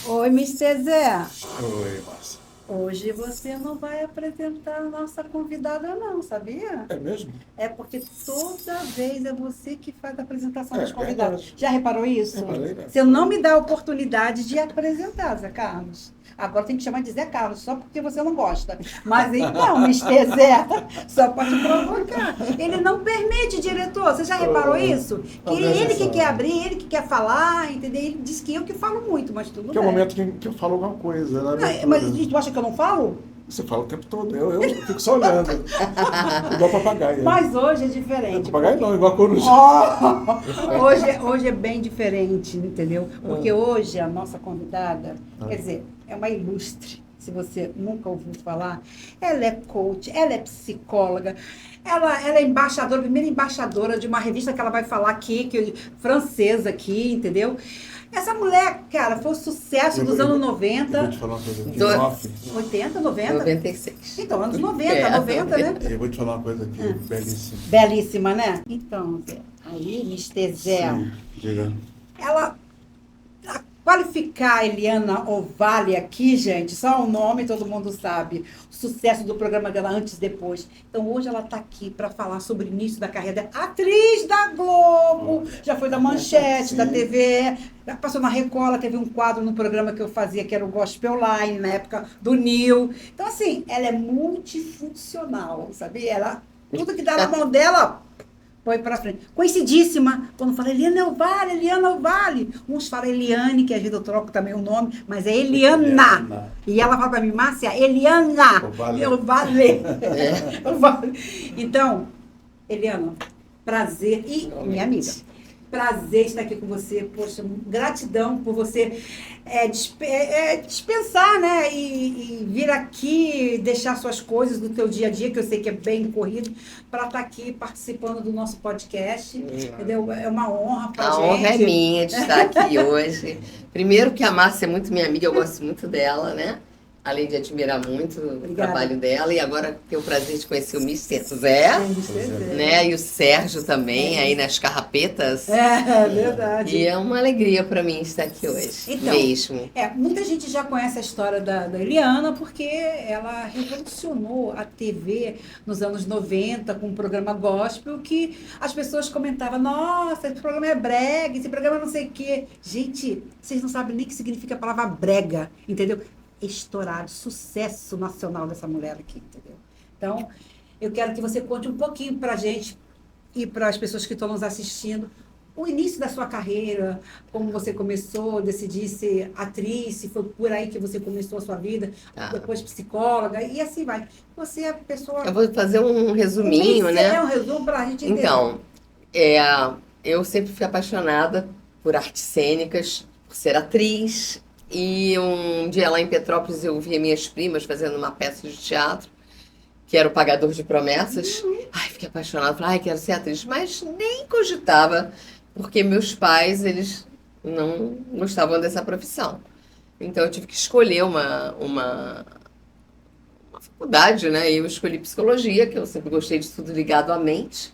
Oi, Mr. Zé. Oi, Márcia. Hoje você não vai apresentar a nossa convidada não, sabia? É mesmo? É porque toda vez é você que faz a apresentação É dos convidados. verdade. Já reparou isso? Reparei, né? Você não me dá a oportunidade de apresentar, Zé Carlos. Agora tem que chamar de Zé Carlos, só porque você não gosta. Mas então, Mr. Zé, só pode provocar. Ele não permite, diretor. Você já reparou isso? Que ele que quer abrir, ele que quer falar, entendeu? Ele diz que eu que falo muito, mas tudo Que é o bem. momento que eu falo alguma coisa. Não, mas tu acha que eu não falo? Você fala o tempo todo, eu fico só olhando. Igual papagaio. Mas hoje é diferente. Papagaio não, igual coruja. Hoje é bem diferente, entendeu? Porque hoje a nossa convidada, quer dizer, é uma ilustre, se você nunca ouviu falar. Ela é coach, ela é psicóloga, ela é embaixadora, primeira embaixadora de uma revista que ela vai falar aqui, francesa aqui, entendeu? Essa mulher, cara, foi um sucesso dos anos 90. Eu vou te falar uma coisa aqui. 80, 90? 96. Então, anos 90, 90, né? Eu vou te falar uma coisa aqui, belíssima. Belíssima, né? Então, Zé, aí, Mr. Zé, Sim, diga. ela, a qualificar a Eliana Ovalle aqui, gente, só o nome todo mundo sabe, o sucesso do programa dela antes e depois. Então, hoje ela está aqui para falar sobre o início da carreira dela. Atriz da Globo, já foi da Manchete, da TV, já passou na Record, ela teve um quadro no programa que eu fazia, que era o Gospel Line, na época do Nil. Então, assim, ela é multifuncional, sabe? Ela, tudo que dá na mão dela, põe pra frente. Conhecidíssima, quando fala Eliana Ovalle. Uns falam Eliane, que às vezes eu troco também o nome, mas é Eliana. E ela fala pra mim, Márcia, Eliana. Ovalle. Então, Eliana, prazer. E minha amiga, prazer estar aqui com você. Poxa, gratidão por você dispensar, né? E vir aqui, deixar suas coisas do teu dia a dia, que eu sei que é bem corrido, para estar aqui participando do nosso podcast. Entendeu? É uma honra para gente. A honra é minha de estar aqui hoje. Primeiro que a Márcia é muito minha amiga, eu gosto muito dela, né? Além de admirar muito o trabalho dela. E agora ter o prazer de conhecer o Mr. Zé, né? E o Sérgio também, aí nas carrapetas. É verdade. E é uma alegria para mim estar aqui hoje, então, mesmo. Muita gente já conhece a história da Eliana, porque ela revolucionou a TV nos anos 90 com um programa gospel que as pessoas comentavam, nossa, esse programa é brega, esse programa não sei o quê. Gente, vocês não sabem nem o que significa a palavra brega, entendeu? Estourado, sucesso nacional dessa mulher aqui, entendeu? Então, eu quero que você conte um pouquinho pra gente e para as pessoas que estão nos assistindo, o início da sua carreira, como você começou, decidir ser atriz, se foi por aí que você começou a sua vida, depois psicóloga, e assim vai. Você é a pessoa... Eu vou fazer um resuminho, né? Um resumo pra gente entender. Então, eu sempre fui apaixonada por artes cênicas, por ser atriz. E um dia lá em Petrópolis eu via minhas primas fazendo uma peça de teatro, que era o Pagador de Promessas. Ai, fiquei apaixonada, falei, quero ser atriz. Mas nem cogitava, porque meus pais, eles não gostavam dessa profissão. Então eu tive que escolher uma faculdade, né? E eu escolhi psicologia, que eu sempre gostei de tudo ligado à mente.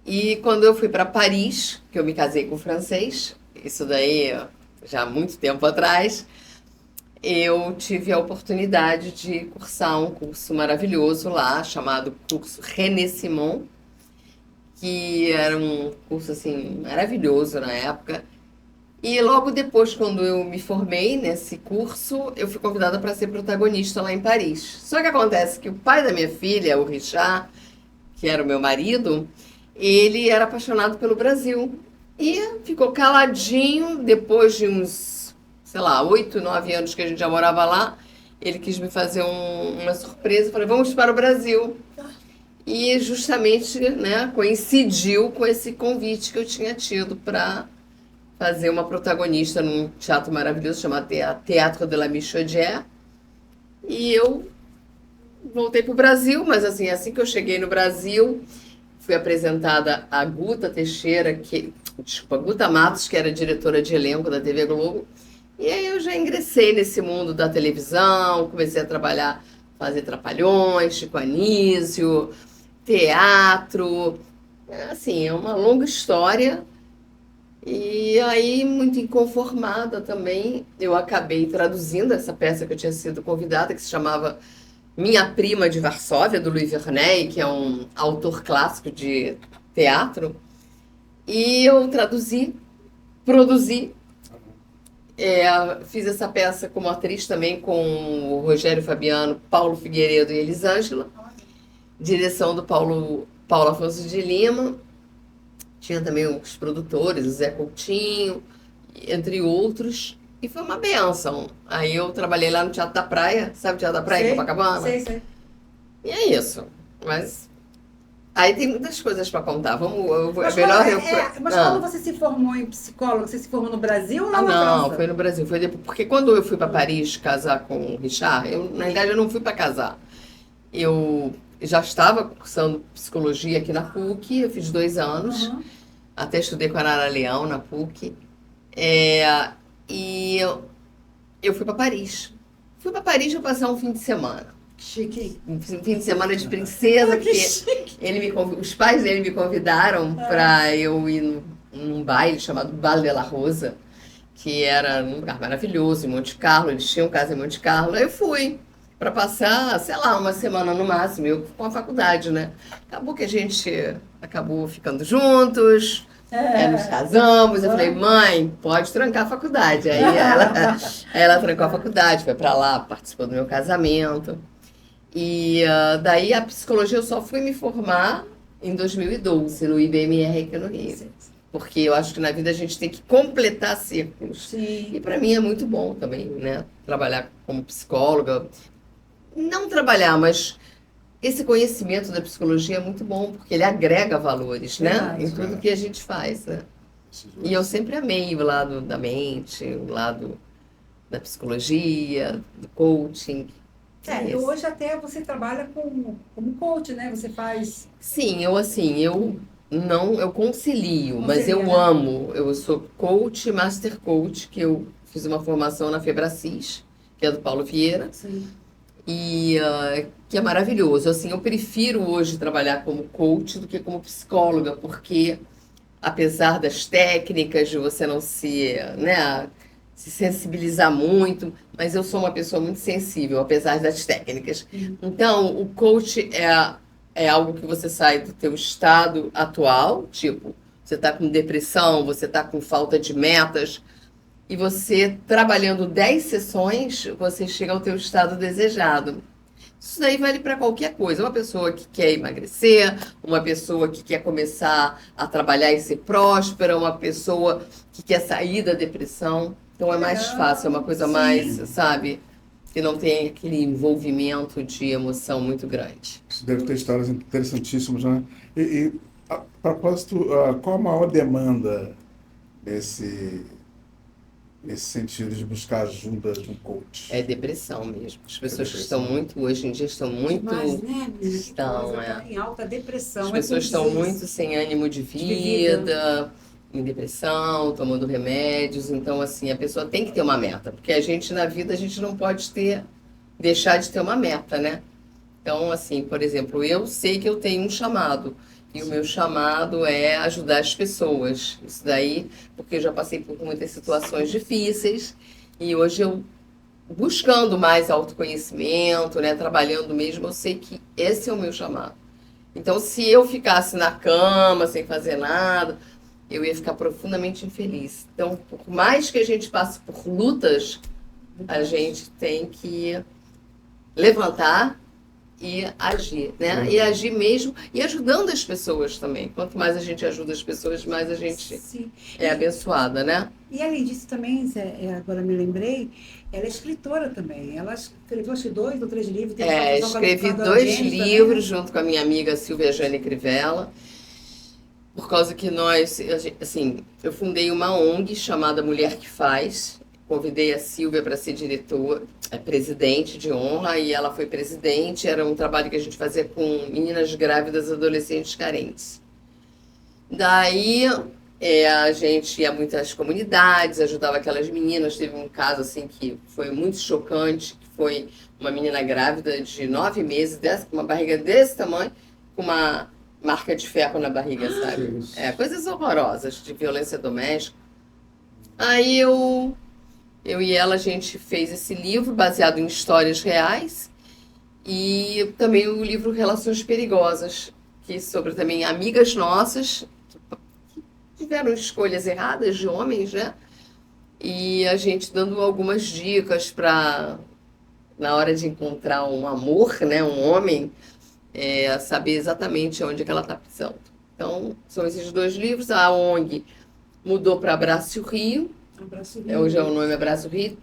E quando eu fui para Paris, que eu me casei com um francês, isso daí... já há muito tempo atrás, eu tive a oportunidade de cursar um curso maravilhoso lá, chamado curso René Simon, que era um curso assim maravilhoso na época. E logo depois, quando eu me formei nesse curso, eu fui convidada para ser protagonista lá em Paris. Só que acontece que o pai da minha filha, o Richard, que era o meu marido, ele era apaixonado pelo Brasil. E ficou caladinho, depois de uns, 8, 9 anos que a gente já morava lá, ele quis me fazer uma surpresa, falei, vamos para o Brasil. E justamente, né, coincidiu com esse convite que eu tinha tido para fazer uma protagonista num teatro maravilhoso chamado Théâtre de la Michaudière. E eu voltei para o Brasil, mas assim que eu cheguei no Brasil, fui apresentada a Guta Teixeira, Guta Matos, que era diretora de elenco da TV Globo, E aí eu já ingressei nesse mundo da televisão, comecei a trabalhar, fazer Trapalhões, Chico Anísio, teatro. Assim, é uma longa história. E aí, muito inconformada também, eu acabei traduzindo essa peça que eu tinha sido convidada, que se chamava Minha Prima de Varsóvia, do Louis Verneuil, que é um autor clássico de teatro. E eu traduzi, produzi, fiz essa peça como atriz também com o Rogério Fabiano, Paulo Figueiredo e Elisângela, direção do Paulo Afonso de Lima. Tinha também os produtores, o Zé Coutinho, entre outros. E foi uma benção. Aí eu trabalhei lá no Teatro da Praia, sabe o Teatro da Praia, em Copacabana? Sei. E é isso. Mas aí tem muitas coisas para contar. Mas, quando você se formou em psicólogo, você se formou no Brasil ou lá na Não, França? foi no Brasil. Foi depois, porque quando eu fui para Paris casar com o Richard, na realidade eu não fui para casar. Eu já estava cursando psicologia aqui na PUC, eu fiz 2 anos. Uhum. Até estudei com a Nara Leão na PUC. E eu fui para Paris. Fui para Paris para passar um fim de semana. Chique. Um fim de semana de princesa, Que chique. os pais dele me convidaram para eu ir num baile chamado Baile de la Rosa, que era num lugar maravilhoso, em Monte Carlo. Eles tinham casa em Monte Carlo. Aí eu fui para passar, sei lá, uma semana no máximo, eu com a faculdade, né? Acabou que a gente acabou ficando juntos, nos casamos. Eu falei, mãe, pode trancar a faculdade. Aí ela trancou a faculdade, foi para lá, participou do meu casamento. E daí a psicologia eu só fui me formar em 2012, no IBMR aqui no Rio. Porque eu acho que na vida a gente tem que completar círculos. Sim. E para mim é muito bom também, né? Trabalhar como psicóloga. Não trabalhar, mas esse conhecimento da psicologia é muito bom, porque ele agrega valores, né? Verdade. Em tudo que a gente faz, né? E eu sempre amei o lado da mente, o lado da psicologia, do coaching. E hoje até você trabalha como coach, né? Você faz... Sim, eu concilio, mas Concilia, eu né? amo. Eu sou coach, master coach, que eu fiz uma formação na Febracis, que é do Paulo Vieira. Sim. E que é maravilhoso. Assim, eu prefiro hoje trabalhar como coach do que como psicóloga, porque apesar das técnicas, de você não se sensibilizar muito, mas eu sou uma pessoa muito sensível, apesar das técnicas. Então, o coach é algo que você sai do teu estado atual, tipo, você está com depressão, você está com falta de metas, e você, trabalhando 10 sessões, você chega ao teu estado desejado. Isso daí vale para qualquer coisa. Uma pessoa que quer emagrecer, uma pessoa que quer começar a trabalhar e ser próspera, uma pessoa que quer sair da depressão. Então é mais fácil, é uma coisa mais, sabe, que não tem aquele envolvimento de emoção muito grande. Isso deve ter histórias interessantíssimas, né? A propósito, qual a maior demanda nesse sentido de buscar ajuda de um coach? É depressão mesmo. As pessoas que estão muito, hoje em dia, estão muito... Mas, né, menina? Estão, Tá em alta depressão. As pessoas estão muito sem ânimo de vida. vida, em depressão, tomando remédios. Então, assim, a pessoa tem que ter uma meta. Porque a gente, na vida, a gente não pode deixar de ter uma meta, né? Então, assim, por exemplo, eu sei que eu tenho um chamado. E o meu chamado é ajudar as pessoas. Isso daí, porque eu já passei por muitas situações difíceis. E hoje eu, buscando mais autoconhecimento, né, trabalhando mesmo, eu sei que esse é o meu chamado. Então, se eu ficasse na cama, sem fazer nada, eu ia ficar profundamente infeliz. Então, por mais que a gente passe por lutas, a gente tem que levantar e agir, né? E agir mesmo, e ajudando as pessoas também. Quanto mais a gente ajuda as pessoas, mais a gente é abençoada, né? E além disso também, agora me lembrei, ela é escritora também. Ela escreveu acho que 2 ou 3 livros. Tem participação com a escrevi Dona 2 Jenny também, livros né? junto com a minha amiga Silvia Jane Crivella, por causa que assim, eu fundei uma ONG chamada Mulher que Faz. Convidei a Silvia para ser presidente de honra, e ela foi presidente. Era um trabalho que a gente fazia com meninas grávidas e adolescentes carentes. Daí A gente ia muito às comunidades, ajudava aquelas meninas. Teve um caso assim que foi muito chocante, que foi uma menina grávida de 9 meses, com uma barriga desse tamanho, com uma marca de ferro na barriga, sabe? Isso. Coisas horrorosas de violência doméstica. Aí eu e ela, a gente fez esse livro baseado em histórias reais e também o livro Relações Perigosas, que sobre também amigas nossas que tiveram escolhas erradas de homens, né? E a gente dando algumas dicas para, na hora de encontrar um amor, né, um homem, saber exatamente onde que ela está pisando. Então, são esses 2 livros. A ONG mudou para Abraço Rio. Hoje o nome é Abraço Rio.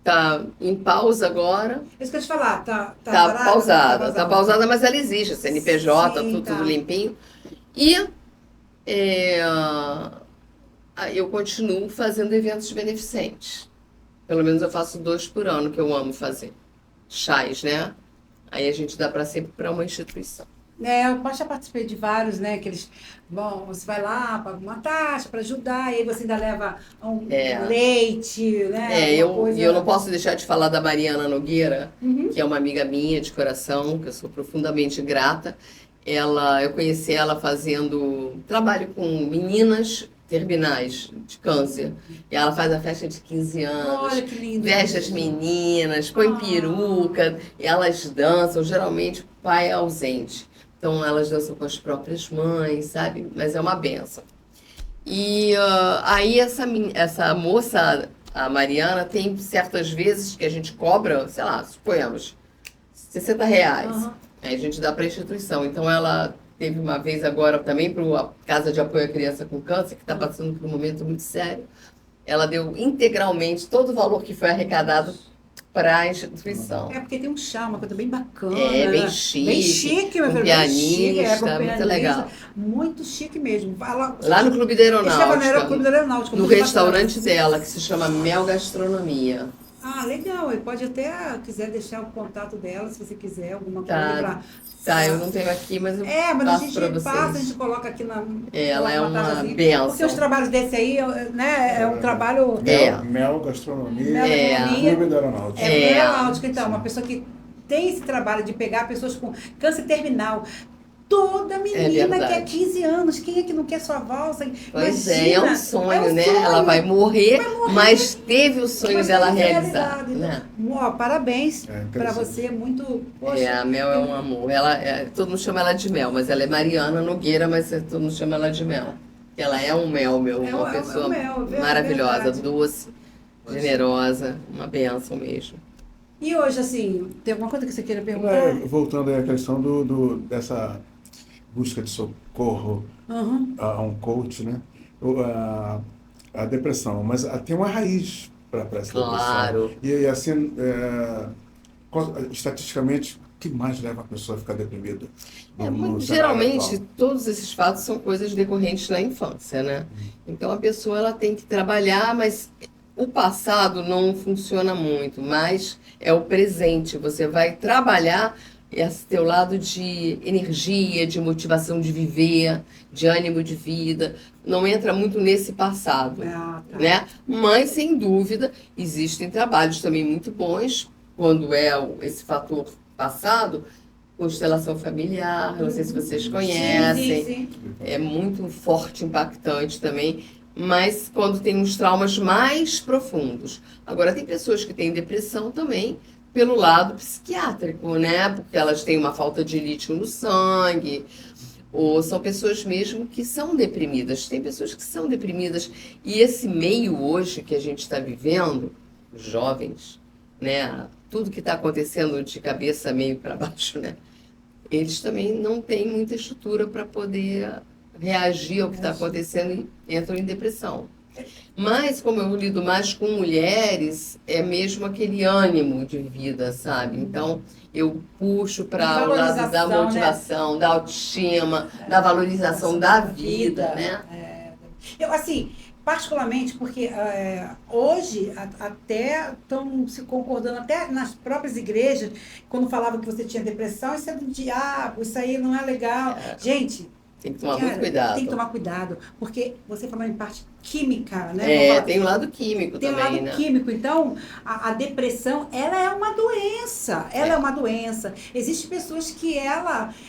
Tá em pausa agora. Isso que eu te falar, tá pausada. Tá pausada, mas ela existe. CNPJ, Sim, tudo limpinho. E eu continuo fazendo eventos beneficentes. Pelo menos eu faço 2 por ano, que eu amo fazer. Chás, né? Aí a gente dá sempre para uma instituição. Eu já participei de vários, né? Que eles, você vai lá, paga uma taxa para ajudar, e aí você ainda leva um leite, né? E eu não posso deixar de falar da Mariana Nogueira, que é uma amiga minha de coração, que eu sou profundamente grata. Eu conheci ela fazendo trabalho com meninas terminais de câncer. E ela faz a festa de 15 anos. Olha que lindo. Veste as meninas, põe peruca, e elas dançam, geralmente o pai é ausente. Então elas dançam com as próprias mães, sabe? Mas é uma benção. E aí essa moça, a Mariana, tem certas vezes que a gente cobra, sei lá, suponhamos, R$60. Aí a gente dá para a instituição. Então ela teve uma vez agora também para a Casa de Apoio à Criança com Câncer, que está passando por um momento muito sério. Ela deu integralmente todo o valor que foi arrecadado para a instituição. Porque tem um charme, uma coisa bem bacana. Bem chique. Bem chique, meu filho. Pianista, muito legal. Muito chique mesmo. Lá no Clube da Aeronáutica. Clube da Aeronáutica. No restaurante dela, que se chama Mel Gastronomia. Legal. Ele pode até, quiser deixar o contato dela, se você quiser, alguma coisa Tá, eu não tenho aqui, mas eu mas passo a gente para vocês. a gente coloca aqui na... Ela é uma benção. Porque os trabalhos desse aí, né, é um trabalho... Mel Gastronomia, Clube da Aeronáutica. Aeronáutica, então, uma pessoa que tem esse trabalho de pegar pessoas com câncer terminal. Toda menina quer 15 anos, quem é que não quer sua valsa? Pois é um sonho, né? Ela vai morrer, mas teve o sonho dela realizado. Né? Parabéns para você, muito... A Mel é um amor. Todo mundo chama ela de Mel, mas ela é Mariana Nogueira, mas todo mundo chama ela de Mel. Ela é um mel, uma pessoa maravilhosa, doce, generosa, uma bênção mesmo. E hoje, assim, tem alguma coisa que você queira perguntar? Voltando à questão dessa busca de socorro a um coach, né? A depressão, mas tem uma raiz para essa depressão. Claro. E assim, estatisticamente, o que mais leva a pessoa a ficar deprimida? Geralmente, todos esses fatos são coisas decorrentes na infância, né? Então, a pessoa ela tem que trabalhar, mas o passado não funciona muito, mas é o presente. Você vai trabalhar esse teu lado de energia, de motivação de viver, de ânimo de vida, não entra muito nesse passado, né? Mas, sem dúvida, existem trabalhos também muito bons, quando esse fator passado, constelação familiar, não sei se vocês conhecem, sim. É muito forte, impactante também, mas quando tem uns traumas mais profundos. Agora, tem pessoas que têm depressão também, pelo lado psiquiátrico, né? Porque elas têm uma falta de lítio no sangue, ou são pessoas mesmo que são deprimidas. Tem pessoas que são deprimidas. E esse meio hoje que a gente está vivendo, os jovens, né? Tudo que está acontecendo de cabeça meio para baixo, né? Eles também não têm muita estrutura para poder reagir ao que está acontecendo e entram em depressão. Mas, como eu lido mais com mulheres, é mesmo aquele ânimo de vida, sabe? Então, eu puxo para o lado da motivação, né? Da autoestima, da valorização da vida, né? Eu, assim, particularmente, porque hoje até estão se concordando, até nas próprias igrejas, quando falavam que você tinha depressão, isso é do diabo, isso aí não é legal. Gente, Tem que tomar Cara, muito cuidado. tem que tomar cuidado, porque você falou em parte química, né? Vamos falar Tem o lado químico tem um também, lado né? químico, então a depressão, ela é uma doença, ela é uma doença. Existem pessoas que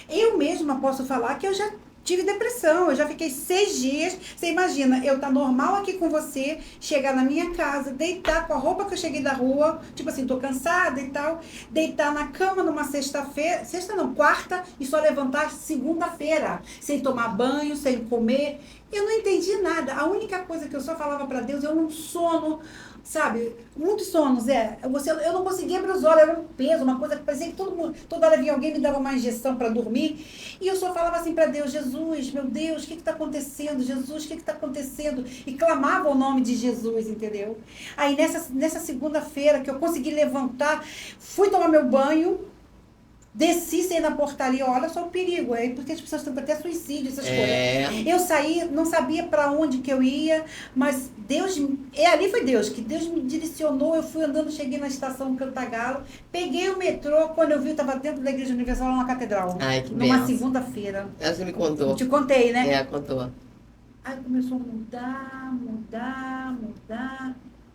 eu mesma posso falar que eu já tive depressão, eu já fiquei 6 dias, você imagina, eu tá normal aqui com você, chegar na minha casa, deitar com a roupa que eu cheguei da rua, tipo assim, tô cansada e tal, deitar na cama numa sexta-feira, sexta não, quarta, e só levantar segunda-feira, sem tomar banho, sem comer. Eu não entendi nada. A única coisa que eu só falava para Deus, eu não sono, sabe? Muitos sonos, eu não conseguia abrir os olhos, era um peso, uma coisa que parecia que toda hora vinha alguém me dava uma injeção para dormir. E eu só falava assim para Deus, Jesus, meu Deus, o que está acontecendo? Jesus, o que está acontecendo? E clamava o nome de Jesus, entendeu? Aí nessa segunda-feira que eu consegui levantar, fui tomar meu banho, desci, saí na portaria, olha só o perigo, porque as pessoas tentam até suicídio, essas coisas. Eu saí, não sabia para onde que eu ia, mas Deus, ali foi Deus, que Deus me direcionou, eu fui andando, cheguei na estação Cantagalo, peguei o metrô, quando eu vi, eu estava dentro da Igreja Universal, lá na Catedral. Ai, que numa benção. segunda-feira. Você me contou. Te contei, né? Contou. Aí começou a mudar.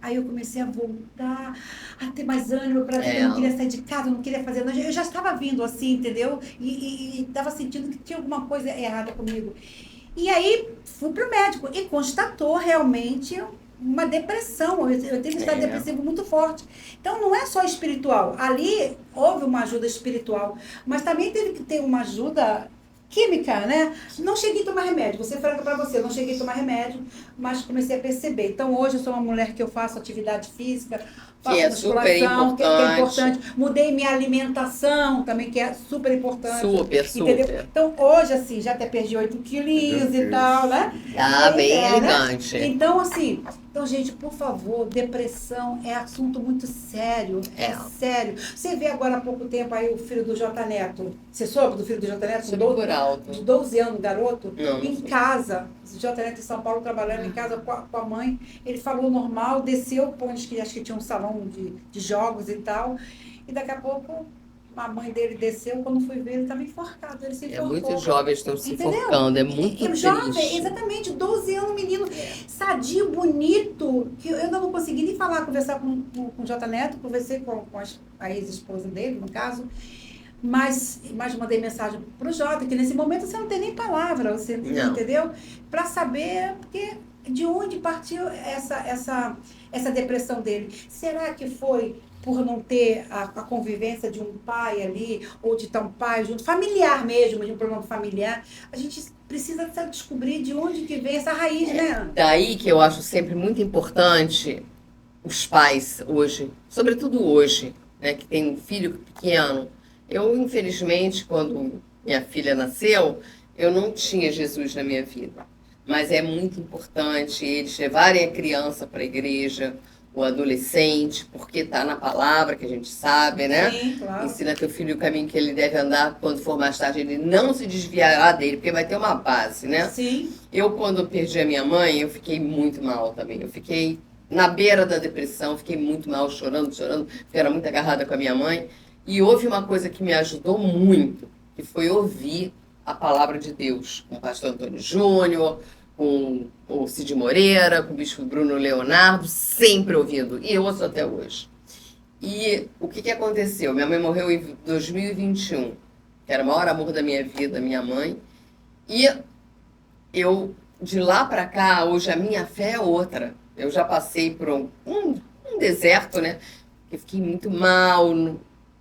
Aí eu comecei a voltar, a ter mais ânimo para ver, eu não queria sair de casa, eu não queria fazer nada. Eu já estava vindo assim, entendeu? E estava sentindo que tinha alguma coisa errada comigo. E aí fui pro médico e constatou realmente uma depressão. Eu tive um estado depressivo muito forte. Então não é só espiritual. Ali houve uma ajuda espiritual, mas também teve que ter uma ajuda química, né? Não cheguei a tomar remédio, vou ser franca pra você, não cheguei a tomar remédio, mas comecei a perceber. Então hoje eu sou uma mulher que eu faço atividade física, faço musculação, que é importante. Mudei minha alimentação também, que é super importante. Super. Entendeu? Então hoje, assim, já até perdi 8 quilinhos e tal, né? Bem elegante. Né? Então, assim, gente, por favor, depressão é assunto muito sério. É sério. Você vê agora há pouco tempo aí o filho do J Neto. Você soube do filho do J Neto? De 12 anos, garoto, em casa. O J Neto em São Paulo trabalhando em casa com a mãe. Ele falou normal, desceu, acho que tinha um salão de jogos e tal. E daqui a pouco a mãe dele desceu, quando fui ver, ele estava enforcado. Ele se enforcou. Muitos jovens estão se enforcando, é muito triste. Jovem, exatamente, 12 anos, menino, sadio, bonito, que eu ainda não consegui nem conversar com o J Neto, conversei com a ex-esposa dele, no caso, mas mandei mensagem pro Jota, que nesse momento você não tem nem palavra, você entendeu? Para saber de onde partiu essa depressão dele. Será que foi por não ter a convivência de um pai ali, ou de estar um pai junto, familiar mesmo, de um problema familiar? A gente precisa descobrir de onde que vem essa raiz, né? Daí que eu acho sempre muito importante os pais hoje, sobretudo hoje, né, que tem um filho pequeno. Eu, infelizmente, quando minha filha nasceu, eu não tinha Jesus na minha vida. Mas é muito importante eles levarem a criança para a igreja, o adolescente, porque está na palavra que a gente sabe, né? Sim, claro. Ensina teu filho o caminho que ele deve andar, quando for mais tarde ele não se desviará dele, porque vai ter uma base, né? Sim. Eu, quando perdi a minha mãe, eu fiquei muito mal também. Eu fiquei na beira da depressão, fiquei muito mal, chorando, porque era muito agarrada com a minha mãe. E houve uma coisa que me ajudou muito, que foi ouvir a palavra de Deus, com o pastor Antônio Júnior, com o Cid Moreira, com o bispo Bruno Leonardo, sempre ouvindo, e eu ouço até hoje. E o que aconteceu? Minha mãe morreu em 2021, que era o maior amor da minha vida, minha mãe, e eu, de lá para cá, hoje a minha fé é outra. Eu já passei por um deserto, né? Eu fiquei muito mal,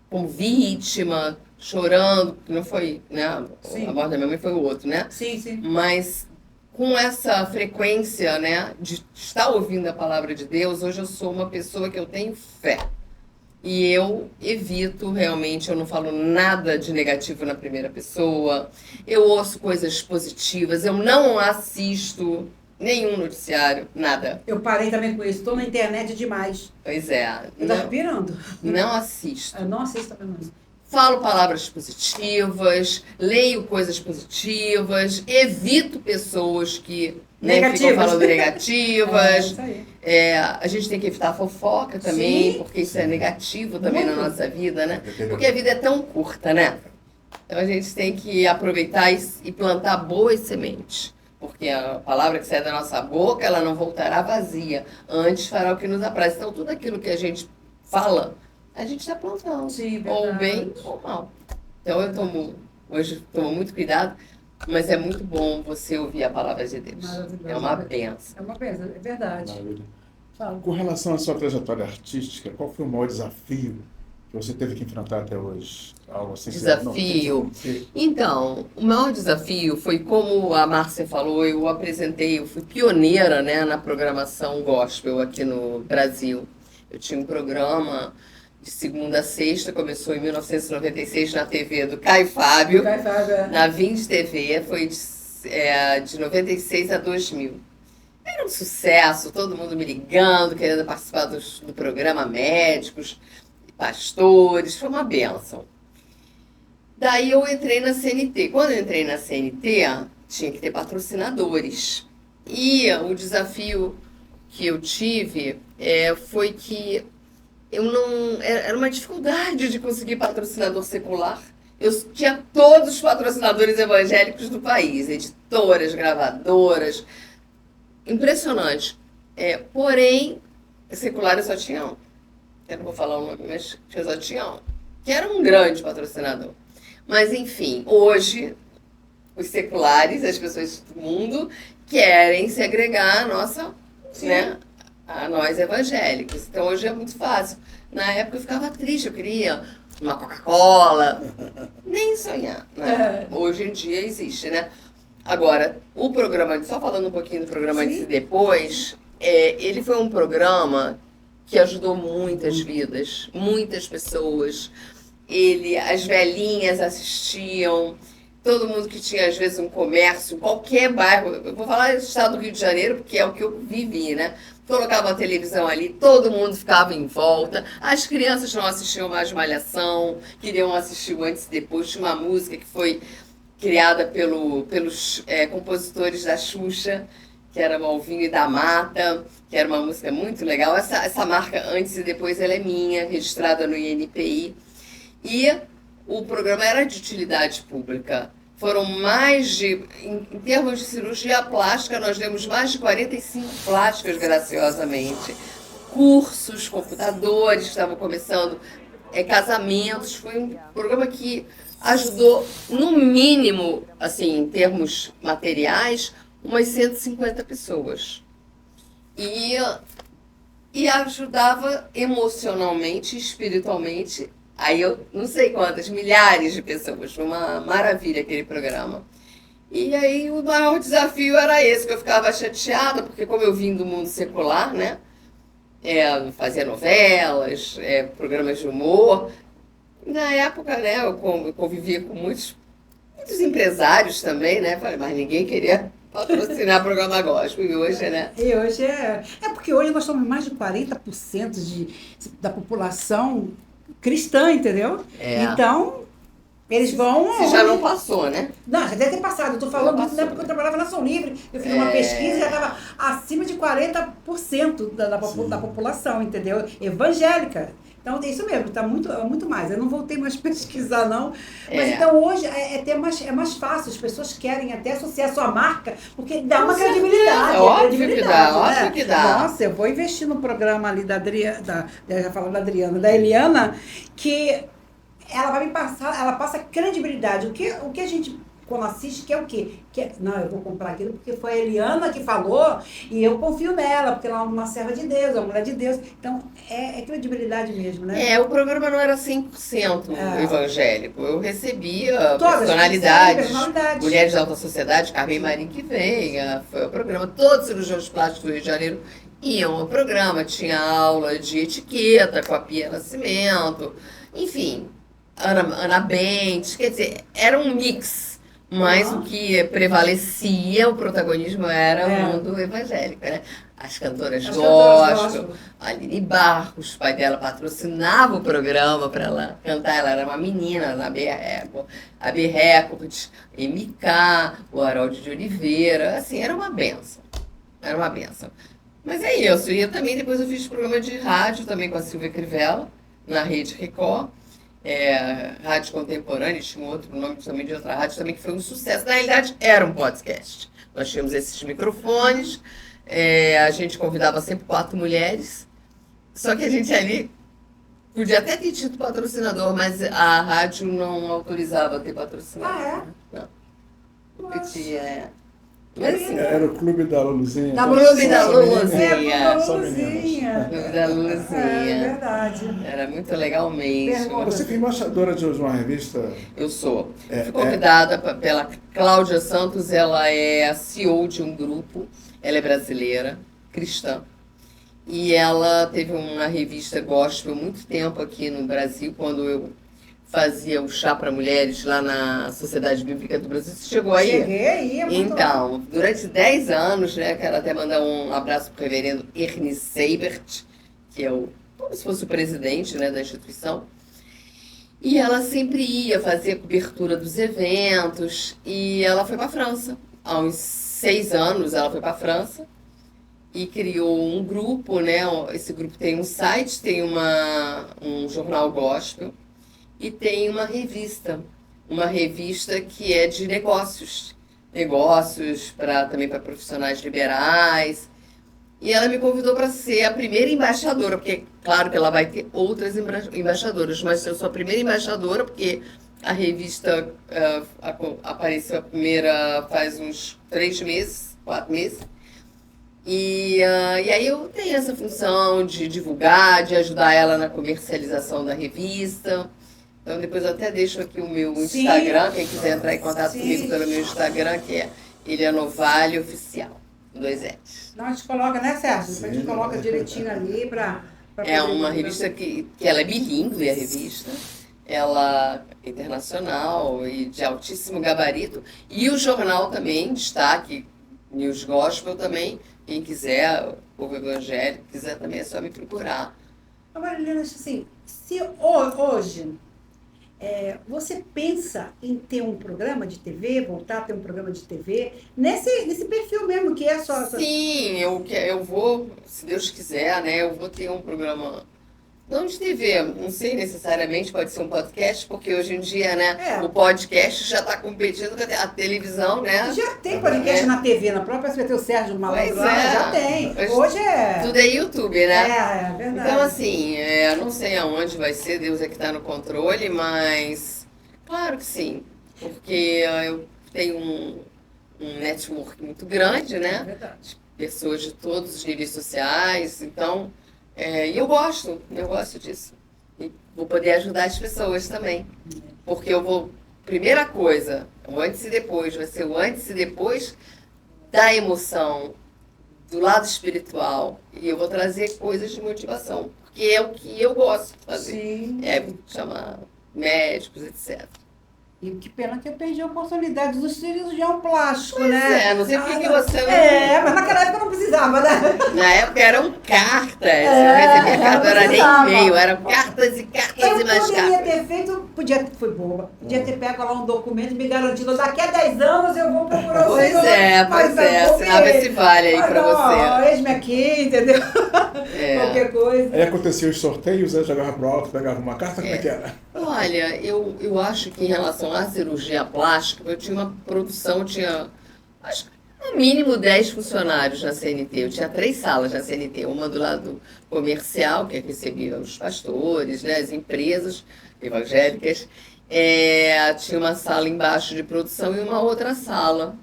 como vítima, chorando, que não foi, né? Sim. A morte da minha mãe foi o outro, né? Sim, sim. Mas com essa frequência, né, de estar ouvindo a palavra de Deus, hoje eu sou uma pessoa que eu tenho fé. E eu evito, realmente, eu não falo nada de negativo na primeira pessoa, eu ouço coisas positivas, eu não assisto nenhum noticiário, nada. Eu parei também com isso, estou na internet demais. Pois é. Eu tava pirando. Não assisto. Eu não assisto também não. Falo palavras positivas, leio coisas positivas, evito pessoas que ficam falando negativas. Isso aí. A gente tem que evitar a fofoca também, Sim. Porque isso é negativo também Muito. na nossa vida, né? Porque a vida é tão curta, né? Então a gente tem que aproveitar e plantar boas sementes. Porque a palavra que sai da nossa boca, ela não voltará vazia. Antes fará o que nos apraz. Então tudo aquilo que a gente fala, a gente está plantando. Sim, Ou verdade. bem ou mal. Então hoje tomo muito cuidado, mas é muito bom você ouvir a palavra de Deus. Maravilhoso. É uma benção. É uma coisa, é verdade. Maravilha. Fala. Com relação à sua trajetória artística, qual foi o maior desafio que você teve que enfrentar até hoje? Algo assim que Desafio? Então, o maior desafio foi, como a Márcia falou, eu fui pioneira, né, na programação gospel aqui no Brasil. Eu tinha um programa de segunda a sexta, começou em 1996 na TV do Caio Fábio, Vai, Fábio. na Vind TV, foi de 96 a 2000. Era um sucesso, todo mundo me ligando, querendo participar do programa, médicos, pastores, foi uma bênção. Daí eu entrei na CNT. Quando eu entrei na CNT, tinha que ter patrocinadores. E o desafio que eu tive foi que eu não... Era uma dificuldade de conseguir patrocinador secular. Eu tinha todos os patrocinadores evangélicos do país, editoras, gravadoras. Impressionante. Porém, secular eu só tinha um. Eu não vou falar o nome, mas eu só tinha um. Que era um grande patrocinador. Mas, enfim, hoje, os seculares, as pessoas do mundo, querem se agregar à nossa, né, a nós evangélicos. Então, hoje é muito fácil. Na época eu ficava triste, eu queria uma Coca-Cola. Nem sonhar, né? Hoje em dia existe, né? Agora, o programa, só falando um pouquinho do programa Antes e Depois, ele foi um programa que ajudou muitas vidas, muitas pessoas. As velhinhas assistiam, todo mundo que tinha, às vezes, um comércio, qualquer bairro. Eu vou falar do estado do Rio de Janeiro, porque é o que eu vivi, né? Colocava a televisão ali, todo mundo ficava em volta. As crianças não assistiam mais Malhação, queriam assistir o Antes e Depois. Tinha uma música que foi criada pelos compositores da Xuxa, que era o Alvinho e da Mata, que era uma música muito legal. Essa marca Antes e Depois, ela é minha, registrada no INPI. E o programa era de utilidade pública. Foram em termos de cirurgia plástica, nós demos mais de 45 plásticas, graciosamente. Cursos, computadores que estavam começando, casamentos. Foi um programa que ajudou, no mínimo, assim, em termos materiais, umas 150 pessoas. E ajudava emocionalmente, espiritualmente. Aí eu não sei quantas, milhares de pessoas. Foi uma maravilha aquele programa. E aí o maior desafio era esse, que eu ficava chateada, porque como eu vim do mundo secular, né? Fazia novelas, programas de humor. Na época, né, eu convivia com muitos empresários também, né? Falei, mas ninguém queria patrocinar programa gospel. E hoje, né? E hoje porque hoje nós somos mais de 40% da população cristã, entendeu? Então, eles vão... Você já não passou, né? Não, já deve ter passado. Eu estou falando isso, né, porque eu trabalhava na Ação Livre. Eu fiz uma pesquisa e já estava acima de 40% da população, entendeu? Evangélica. Então, é isso mesmo, está muito mais. Eu não voltei mais a pesquisar, não. Mas então, hoje, é mais fácil. As pessoas querem até associar a sua marca, porque dá uma credibilidade. Óbvio que dá, óbvio que dá. Nossa, eu vou investir no programa ali eu já falava da Adriana, da Eliana, que ela vai me passar, ela passa credibilidade. O que a gente, quando assiste, quer o quê? Não, eu vou comprar aquilo porque foi a Eliana que falou e eu confio nela, porque ela é uma serva de Deus, é uma mulher de Deus. Então, é credibilidade mesmo, né? O programa não era 100% evangélico. Eu recebia Todas, personalidades, personalidades, mulheres da alta sociedade, Carmen Marim que veio, foi o programa. Todos os cirurgiões plásticos do Rio de Janeiro iam ao programa, tinha aula de etiqueta com a Pia Nascimento, enfim, Ana Bentes, quer dizer, era um mix. Mas o que prevalecia, o protagonismo era o mundo evangélico, né? As cantoras gospel, a Aline Barros, o pai dela patrocinava o programa para ela cantar. Ela era uma menina na a B Records, MK, o Harold de Oliveira, assim, era uma benção. Era uma benção. Mas é isso. E depois eu fiz programa de rádio também com a Silvia Crivella, na Rede Record. Rádio Contemporânea, tinha um outro nome também de outra rádio também que foi um sucesso. Na realidade, era um podcast. Nós tínhamos esses microfones, a gente convidava sempre 4 mulheres, só que a gente ali podia até ter tido patrocinador, mas a rádio não autorizava ter patrocinador. Ah, Não. Porque tinha. Mas assim, Era o Clube da Luluzinha. Da Clube da Só Luluzinha. meninas. É, Só Luluzinha. Clube da Luluzinha. É verdade. Era muito legal mesmo. Pergunta. Você foi embaixadora de uma revista? Eu sou. É, Fui convidada pela Cláudia Santos, ela é a CEO de um grupo, ela é brasileira, cristã. E ela teve uma revista gospel há muito tempo aqui no Brasil, quando eu fazia o chá para mulheres lá na Sociedade Bíblica do Brasil. Você chegou aí? Cheguei aí, é muito Então, durante 10 anos, né, quero até mandar um abraço para o reverendo Ernie Seibert, que é como se fosse o presidente, né, da instituição. E ela sempre ia fazer a cobertura dos eventos, e ela foi para a França. Há uns 6 anos ela foi para a França e criou um grupo, né? Esse grupo tem um site, tem um jornal gospel e tem uma revista que é de negócios também para profissionais liberais. E ela me convidou para ser a primeira embaixadora, porque claro que ela vai ter outras embaixadoras, mas eu sou a primeira embaixadora porque a revista apareceu a primeira faz uns 3 meses, 4 meses. E aí eu tenho essa função de divulgar, de ajudar ela na comercialização da revista. Então depois eu até deixo aqui o meu Instagram, quem quiser entrar em contato comigo pelo meu Instagram, que é Eliana Vale Oficial, 2 L's. Não, a gente coloca, né, Sérgio? Sim. A gente coloca direitinho ali para... É uma revista que ela é bilíngue, a revista. Ela é internacional e de altíssimo gabarito. E o jornal também, destaque, News Gospel também. Quem quiser, o povo evangélico, quiser também é só me procurar. Agora, Helena, assim, se hoje você pensa em ter um programa de TV, voltar a ter um programa de TV, nesse perfil mesmo, que é só... Sim, eu vou, se Deus quiser, né, eu vou ter um programa, não de TV, não sei necessariamente, pode ser um podcast, porque hoje em dia, né, o podcast já está competindo com a televisão, né? Já tem podcast na TV, na própria SBT, o Sérgio Malandro lá, já tem. Hoje tudo é YouTube, né? É verdade. Então, assim, não sei aonde vai ser, Deus é que está no controle, mas claro que sim, porque eu tenho um network muito grande, É né? verdade. Pessoas de todos os níveis sociais, então, e eu gosto disso. E vou poder ajudar as pessoas também, porque eu vou, primeira coisa, o antes e depois, vai ser o antes e depois da emoção, do lado espiritual, e eu vou trazer coisas de motivação, porque é o que eu gosto de fazer. Sim. Chamar médicos, etc. E que pena que eu perdi a oportunidade do cirurgião plástico, Pois né? não sei por que você não... Mas naquela época não precisava, né? Na época eram cartas, É, eu recebia carta, não era nem precisava. e-mail, eram cartas e cartas Eu e mais poderia cartas. ter feito, foi boba, podia ter pego lá um documento e me garantido, daqui a 10 anos eu vou procurar o Pois senhor. pois assinava esse vale aí pra você. Eis-me aqui, entendeu? Qualquer coisa. Aí acontecia os sorteios, jogava pro alto, pegava uma carta, como é que era? Olha, eu acho que em relação à cirurgia plástica, eu tinha uma produção, acho que no mínimo 10 funcionários na CNT. Eu tinha 3 salas na CNT, uma do lado comercial, que recebia os pastores, né, as empresas evangélicas. Tinha uma sala embaixo de produção e uma outra sala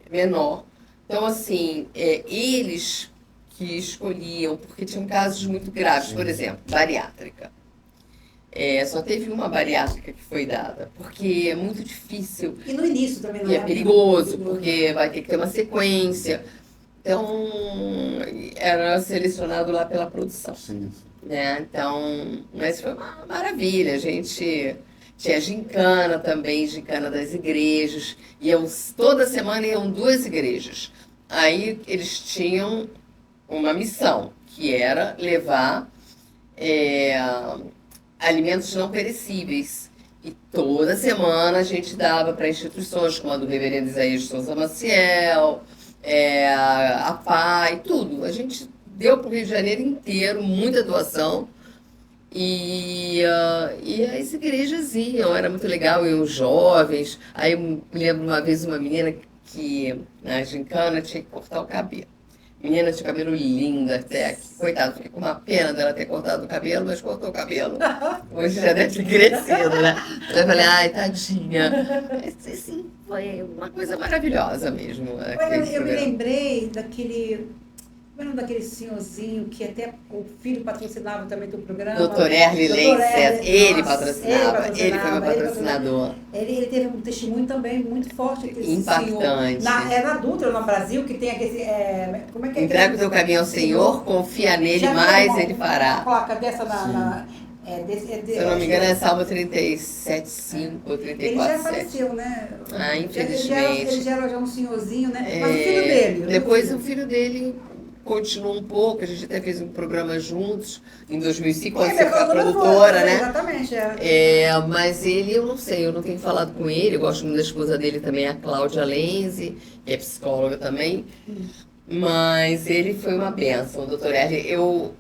menor. Então, assim, eles que escolhiam, porque tinham casos muito graves, por exemplo, bariátrica. Só teve uma bariátrica que foi dada, porque é muito difícil E no início também, não e é perigoso, porque vai ter que ter uma sequência. Então, era selecionado lá pela produção, Sim. né? Então, mas foi uma maravilha. A gente tinha gincana também, gincana das igrejas. Toda semana iam 2 igrejas. Aí eles tinham uma missão, que era levar alimentos não perecíveis. E toda semana a gente dava para instituições como a do reverendo Isaías de Souza Maciel, a PAI, tudo. A gente deu para o Rio de Janeiro inteiro muita doação E as igrejas iam, era muito legal, iam os jovens. Aí eu me lembro uma vez uma menina que na gincana tinha que cortar o cabelo. Menina tinha cabelo lindo até aqui. Coitado, fiquei com uma pena dela ter cortado o cabelo, mas cortou o cabelo. Hoje já deve ter crescido, né? Eu falei, ai, tadinha. Mas, assim, foi uma coisa maravilhosa mesmo. Olha, eu me lembrei daquele. Como é o nome daquele senhorzinho que até o filho patrocinava também do programa? Doutor Erle Leicester, ele Nossa, patrocinava, ele foi meu patrocinador. Ele teve um testemunho também muito forte. Impactante. É na Dutra, no Brasil, que tem aquele. Como é que é? Entrega o teu caminho ao Senhor, confia nele, mais ele fará. Com a cabeça Se eu não me engano, é Salmo 37,5 ou 34,7. Ele já faleceu, né? Ah, infelizmente. Ele já era já um senhorzinho, né? Mas o filho dele. Depois o filho dele continuou um pouco, a gente até fez um programa juntos, em 2005, quando você foi a produtora, né? Exatamente, mas ele, eu não sei, eu não tenho falado com ele, eu gosto muito da esposa dele também, a Cláudia Lenzi, que é psicóloga também. Mas ele foi uma bênção, o doutor Erle.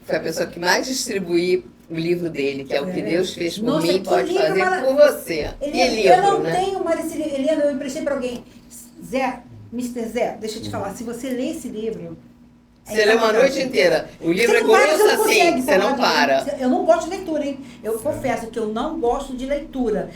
Foi a pessoa que mais distribuí o livro dele, que é O que Deus fez por mim, pode fazer por você. Eu não tenho mais esse livro. Eliana, eu emprestei para alguém. Mr. Zé, deixa eu te falar, se você ler esse livro... Você lê uma noite inteira. O livro é grosso assim, você não para. Eu não gosto de leitura, hein? Eu confesso que eu não gosto de leitura.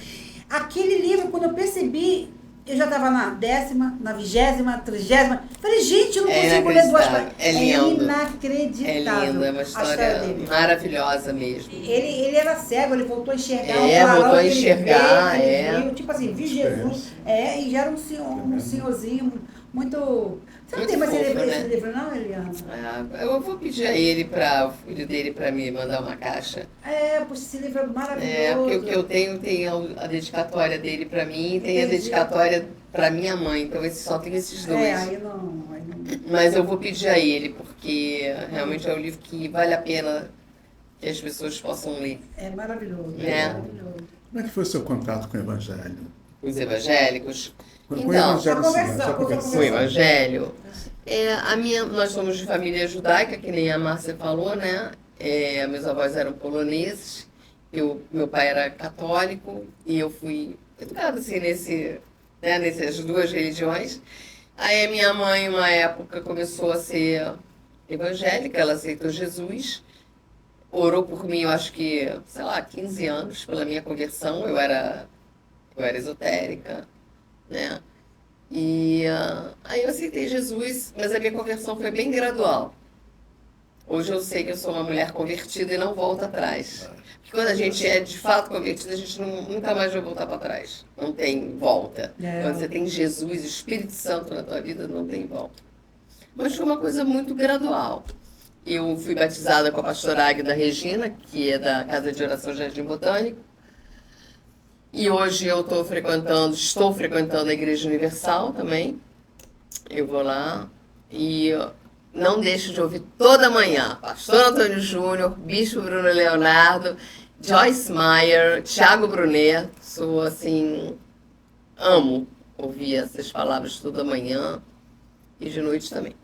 Aquele livro, quando eu percebi... Eu já estava na 10ª, na 20ª, 30ª. Falei, gente, eu não consigo ler duas páginas. É lindo. Inacreditável. É lindo, é uma história maravilhosa mesmo. Ele era cego, ele voltou a enxergar. Voltou a enxergar, viu, tipo assim, viu Jesus. E já era um senhorzinho muito... Você não tem mais esse livro, não, Eliana? Eu vou pedir a ele, o filho dele, para me mandar uma caixa. Poxa, esse livro é maravilhoso. Porque o que eu tenho tem a dedicatória dele para mim e tem a dedicatória para minha mãe. Então só tem esses dois. Aí não. Mas eu vou pedir a ele, porque realmente é um livro que vale a pena que as pessoas possam ler. É maravilhoso. Como é que foi o seu contato com o Evangelho? Os evangélicos? Com o Evangelho, com o Evangelho. Nós somos de família judaica, que nem a Márcia falou, né? Meus avós eram poloneses, meu pai era católico e eu fui educada assim nessas duas religiões. Aí a minha mãe, uma época, começou a ser evangélica, ela aceitou Jesus, orou por mim, eu acho que, 15 anos pela minha conversão, eu era esotérica, né? E aí eu aceitei Jesus, mas a minha conversão foi bem gradual. Hoje eu sei que eu sou uma mulher convertida e não volto atrás. Porque quando a gente é de fato convertida, a gente nunca mais vai voltar para trás. Não tem volta. Quando você tem Jesus, o Espírito Santo na tua vida, não tem volta. Mas foi uma coisa muito gradual. Eu fui batizada com a pastora Águida Regina, que é da Casa de Oração Jardim Botânico. E hoje eu estou frequentando a Igreja Universal também. Eu vou lá e não deixo de ouvir toda manhã Pastor Antônio Júnior, Bispo Bruno Leonardo, Joyce Meyer, Thiago Brunet. Sou assim, amo ouvir essas palavras toda manhã e de noite também.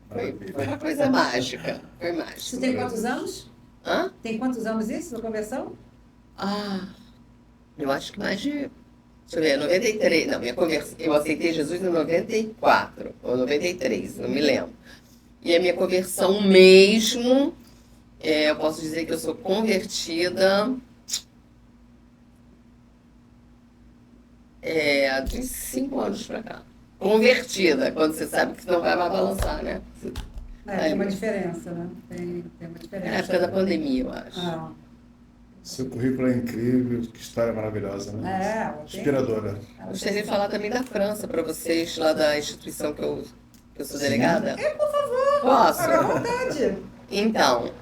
Foi uma coisa mágica. Foi mágico. Você tem quantos anos? Tem quantos anos isso, na conversão? Eu acho que mais de... Deixa eu ver, 93. Não, eu aceitei Jesus em 94 ou 93, não me lembro. E a minha conversão mesmo, eu posso dizer que eu sou convertida de 5 anos pra cá. Convertida, quando você sabe que não vai mais balançar, né? Tem uma diferença, né? Tem uma diferença. Na época da pandemia, eu acho. Seu currículo é incrível, que história maravilhosa, né? Inspiradora. Gostaria de falar também da França para vocês, lá da instituição que eu sou delegada. Por favor. Posso? À vontade. Então,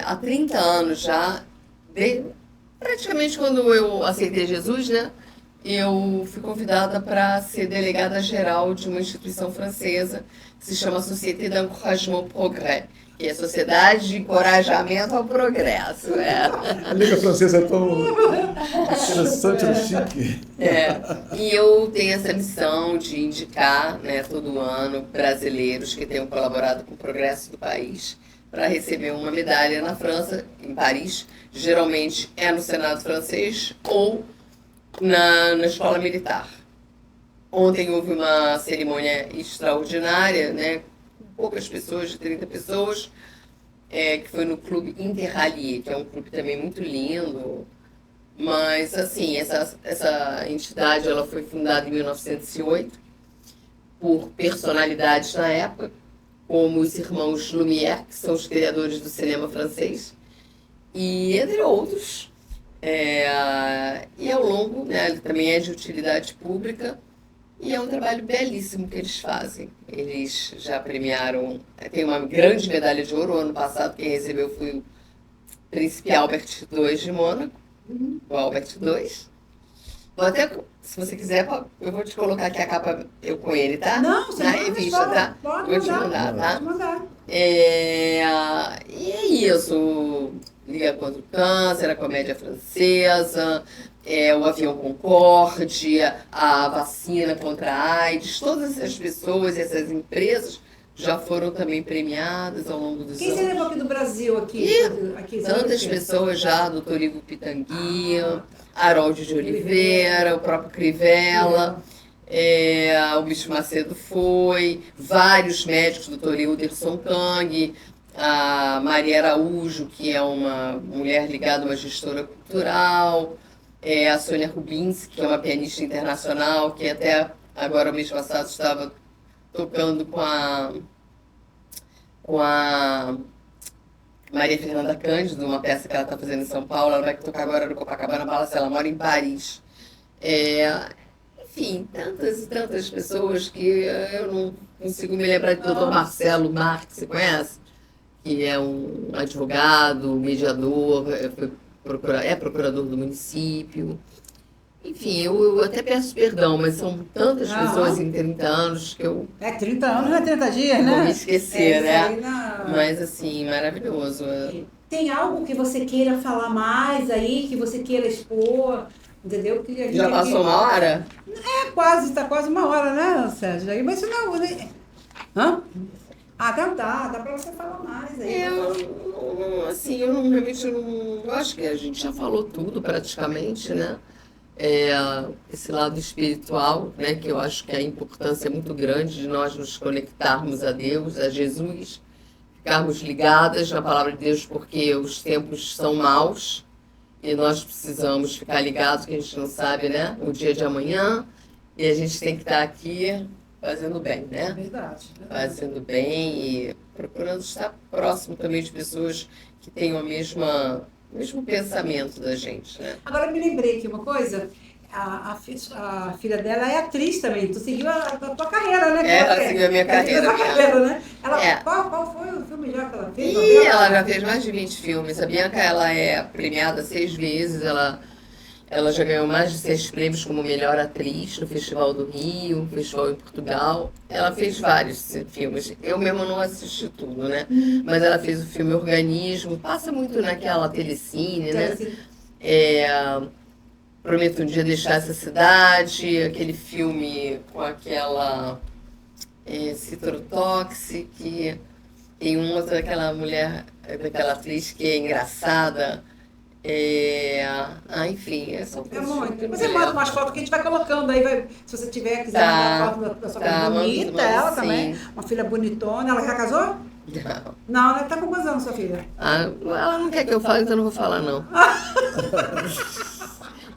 há 30 anos já, praticamente quando eu aceitei Jesus, né? Eu fui convidada para ser delegada geral de uma instituição francesa que se chama Société d'Encouragement au Progrès, que é Sociedade de Encorajamento ao Progresso. A língua francesa é tão interessante, chique. E eu tenho essa missão de indicar, né, todo ano brasileiros que tenham colaborado com o progresso do país para receber uma medalha na França, em Paris. Geralmente é no Senado francês ou na Escola Militar. Ontem houve uma cerimônia extraordinária, né, com poucas pessoas, de 30 pessoas, que foi no Clube Interrallier, que é um clube também muito lindo. Mas, assim, essa entidade ela foi fundada em 1908 por personalidades na época, como os irmãos Lumière, que são os criadores do cinema francês, e entre outros. E ao longo, né, ele também é de utilidade pública, e é um trabalho belíssimo que eles fazem. Eles já premiaram, tem uma grande medalha de ouro. Ano passado quem recebeu foi o Príncipe Albert II de Mônaco, o Albert II. Vou até, se você quiser, eu vou te colocar aqui a capa eu com ele, tá? Não, você na pode revista, deixar, tá? pode Vou te mandar, mandar, tá? pode mandar. E é isso. Liga contra o Câncer, a comédia francesa, o avião Concorde, a vacina contra a AIDS. Todas essas pessoas, essas empresas já foram também premiadas ao longo dos Quem você anos. levou aqui do Brasil? Aqui, aqui Tantas pessoas já, doutor Ivo Pitangui, Harold de Oliveira, o próprio Crivella, o Bicho Macedo foi, vários médicos, doutor Hilderson Kang, a Maria Araújo, que é uma mulher ligada a uma gestora cultural, a Sônia Rubinski, que é uma pianista internacional, que até agora, o mês passado, estava tocando com a Maria Fernanda Cândido, uma peça que ela está fazendo em São Paulo. Ela vai tocar agora no Copacabana Palace, ela mora em Paris. Enfim, tantas e tantas pessoas que eu não consigo me lembrar do Dr. Marcelo Marques, você conhece? Que é um advogado, mediador, é procurador do município. Enfim, eu até peço perdão, mas são tantas pessoas em 30 anos que eu 30 anos não é 30 dias, né? vou me esquecer, né? Não. Mas, assim, maravilhoso. Tem algo que você queira falar mais aí, que você queira expor, entendeu? Porque a gente Já passou uma hora? Está quase uma hora, né, Sérgio? Aí, mas isso não, né? Hã? Então dá pra você falar mais aí. Eu acho que a gente já falou tudo praticamente, né? Esse lado espiritual, né? Que eu acho que a importância é muito grande de nós nos conectarmos a Deus, a Jesus, ficarmos ligadas na palavra de Deus, porque os tempos são maus e nós precisamos ficar ligados, que a gente não sabe, né? O dia de amanhã, e a gente tem que estar aqui fazendo bem, né? Verdade. Fazendo bem e procurando estar próximo também de pessoas que tenham o mesmo pensamento da gente, né? Agora me lembrei aqui uma coisa. A filha dela é atriz também. Tu seguiu a tua carreira, né? Ela seguiu a minha carreira. Ela carreira, né? É. Qual foi o filme já que ela fez? E ela já fez mais de 20 filmes. A Bianca, ela é premiada 6 vezes. Ela já ganhou mais de 6 prêmios como melhor atriz no Festival do Rio, Festival em Portugal. Ela fez vários filmes. Eu mesma não assisti tudo, né? Mas ela fez o filme Organismo. Passa muito naquela Telecine, né? Prometo um dia deixar essa cidade. Aquele filme com aquela Citrotoxic. Tem uma outra daquela mulher, daquela atriz que é engraçada. Enfim, são É muito. Mas Você manda umas fotos que a gente vai colocando aí, se você quiser mandar foto da sua filha bonita, mando, ela sim. também, uma filha bonitona. Ela já casou? Não, ela tá com quantos anos, sua filha? Ela não quer que eu fale, então eu não vou falar, não.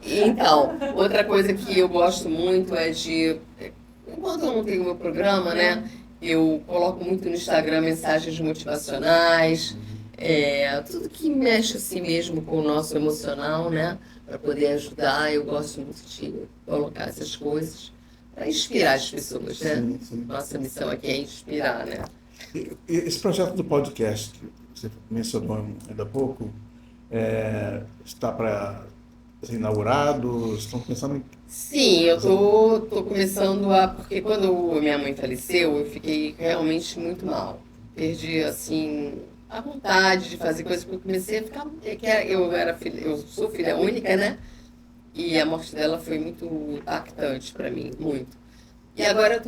Então, outra coisa que eu gosto muito é enquanto eu não tenho meu programa, né, eu coloco muito no Instagram mensagens motivacionais, tudo que mexe assim mesmo com o nosso emocional, né, para poder ajudar. Eu gosto muito de colocar essas coisas para inspirar as pessoas, né? Sim. Nossa missão aqui é inspirar, né? E esse projeto do podcast, que você mencionou ainda há pouco, está para ser inaugurado? Estão pensando em... Sim, eu tô começando porque quando minha mãe faleceu, eu fiquei realmente muito mal. Perdi, assim, a vontade de fazer coisas, porque eu comecei a ficar... Eu sou filha única, né? E a morte dela foi muito impactante para mim, muito. E agora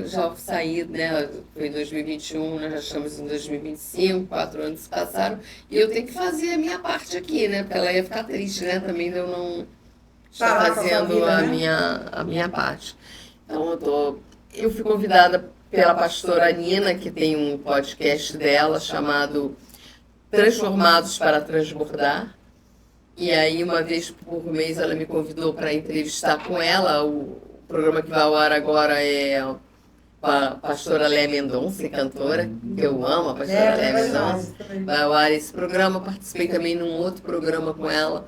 já saí, né? Foi em 2021, nós já estamos em 2025, 4 anos se passaram, e eu tenho que fazer a minha parte aqui, né? Porque ela ia ficar triste, né? Também de eu não estar Parar com a sua fazendo vida, né? a minha parte. Então eu fui convidada pela pastora Nina, que tem um podcast dela chamado Transformados para Transbordar. E aí, uma vez por mês, ela me convidou para entrevistar com ela. O programa que vai ao ar agora é com a pastora Léa Mendonça, cantora, que eu amo, a pastora Léa Mendonça. Vai ao ar esse programa. Participei também num outro programa com ela,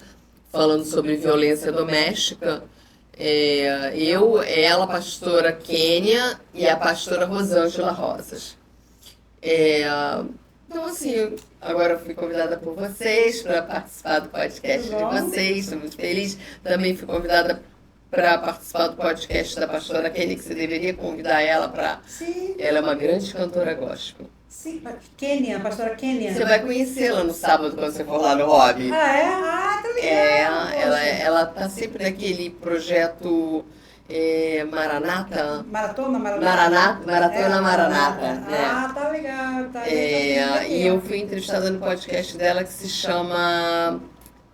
falando sobre violência doméstica. Ela, a pastora Kênia e a pastora Rosângela Rosas. Então, assim, agora eu fui convidada por vocês para participar do podcast de vocês, estou muito feliz. Também fui convidada para participar do podcast da pastora Kênia, que você deveria convidar ela para... Sim. Ela é uma grande cantora gospel. Sim, Kênia, a pastora Kênia. Você vai conhecê-la no sábado, quando você for lá no Hobby. Ah, é? Ah, tá legal. Ela tá sempre naquele projeto Maranata. Maratona. Maratona Maranata. Ah, tá legal. E eu fui entrevistada no podcast dela que se chama